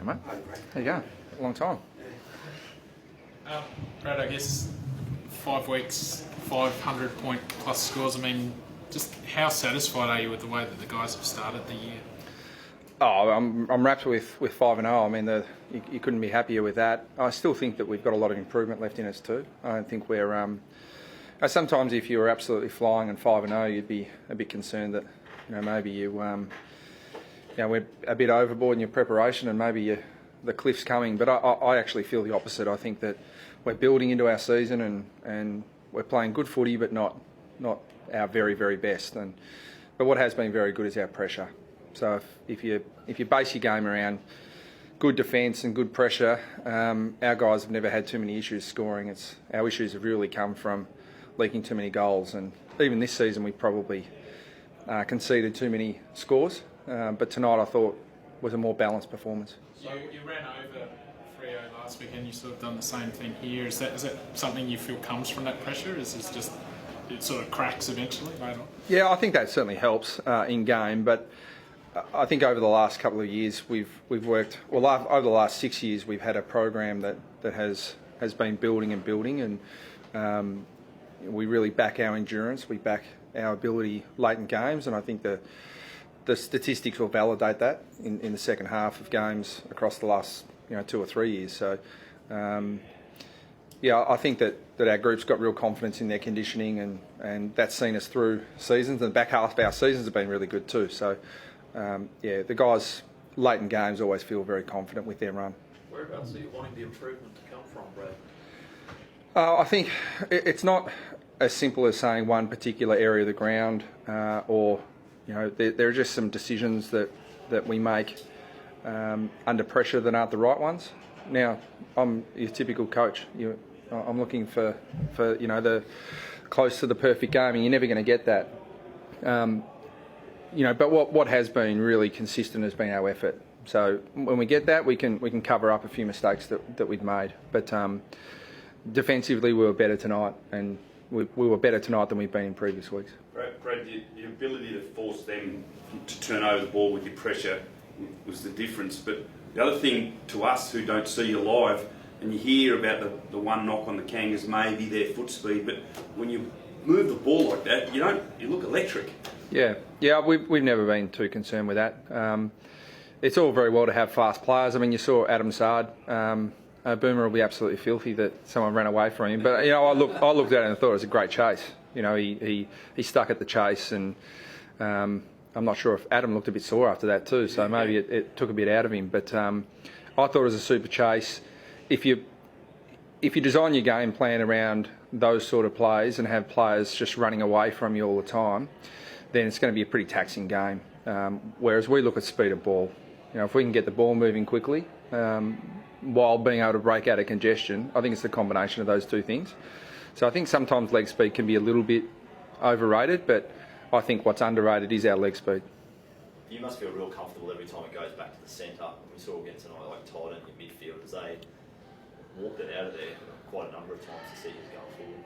mate. There you go. Long time. Brad, I guess 5 weeks, 500-point plus scores. I mean, just how satisfied are you with the way that the guys have started the year? Oh, I'm wrapped with 5-0. I mean, you couldn't be happier with that. I still think that we've got a lot of improvement left in us too. I don't think we're. Sometimes if you were absolutely flying and 5-0, you'd be a bit concerned that maybe we're a bit overboard in your preparation and maybe the cliff's coming. But I actually feel the opposite. I think that we're building into our season and we're playing good footy, but not our very, very best. But what has been very good is our pressure. So if you base your game around good defence and good pressure, our guys have never had too many issues scoring. Our issues have really come from leaking too many goals, and even this season we probably conceded too many scores. But tonight I thought was a more balanced performance. So you ran over Freo last weekend. You sort of done the same thing here. Is that something you feel comes from that pressure? Is this just it sort of cracks eventually later on? Yeah, I think that certainly helps in game, but I think over the last couple of years we've worked. Well, over the last 6 years we've had a program that has been building and building, and we really back our endurance. We back our ability late in games, and I think the statistics will validate that in the second half of games across the last 2 or 3 years. So I think that our group's got real confidence in their conditioning, and that's seen us through seasons, and the back half of our seasons have been really good too. So the guys late in games always feel very confident with their run. Whereabouts are you wanting the improvement to come from, Brad? I think it's not as simple as saying one particular area of the ground, or there are just some decisions that we make under pressure that aren't the right ones. Now, I'm your typical coach. I'm looking for the close to the perfect game, and you're never going to get that. But what has been really consistent has been our effort. So when we get that, we can cover up a few mistakes that we'd made. But defensively, we were better tonight, and we were better tonight than we've been in previous weeks. Brad, the ability to force them to turn over the ball with your pressure was the difference. But the other thing to us who don't see you live, and you hear about the one knock on the Kangas, maybe their foot speed, but when you move the ball like that, you look electric. Yeah, we've never been too concerned with that. It's all very well to have fast players. I mean, you saw Adam Sard. Boomer will be absolutely filthy that someone ran away from him. But I looked at it and thought it was a great chase. He stuck at the chase, and I'm not sure if Adam looked a bit sore after that too. So maybe it took a bit out of him. But I thought it was a super chase. If you design your game plan around those sort of plays and have players just running away from you all the time, then it's going to be a pretty taxing game. Whereas we look at speed of ball. If we can get the ball moving quickly while being able to break out of congestion, I think it's the combination of those two things. So I think sometimes leg speed can be a little bit overrated, but I think what's underrated is our leg speed. You must feel real comfortable every time it goes back to the centre. We saw against tonight like Titan in midfield as they walked it out of there quite a number of times to see you going forward.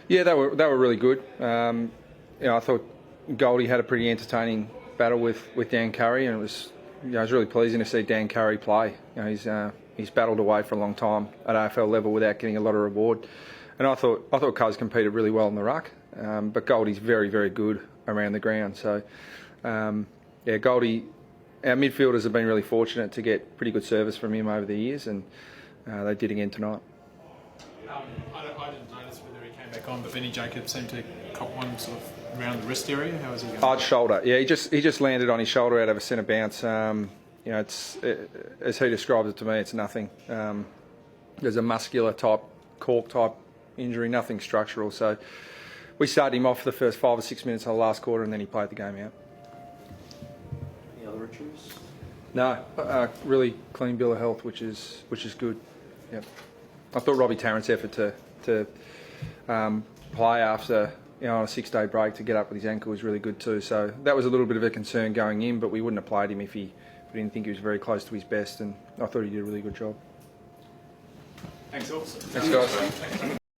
Yeah, they were really good. I thought Goldie had a pretty entertaining battle with Dan Curry, and it was really pleasing to see Dan Curry play. He's battled away for a long time at AFL level without getting a lot of reward, and I thought Cuz competed really well in the ruck. But Goldie's very, very good around the ground. So Goldie, our midfielders have been really fortunate to get pretty good service from him over the years, and they did again tonight. I didn't notice whether he came back on, but Vinny Jacobs seemed to cop one sort of around the wrist area. How was he going? Hard shoulder. Yeah, he just landed on his shoulder out of a centre bounce. It's as he describes it to me, it's nothing. There's a muscular type, cork type injury, nothing structural. So we started him off for the first 5 or 6 minutes of the last quarter, and then he played the game out. Any other issues? No, really clean bill of health, which is good. Yep. I thought Robbie Tarrant's effort to play after on a 6-day break to get up with his ankle was really good too. So that was a little bit of a concern going in, but we wouldn't have played him if we didn't think he was very close to his best, and I thought he did a really good job. Thanks all. Thanks guys.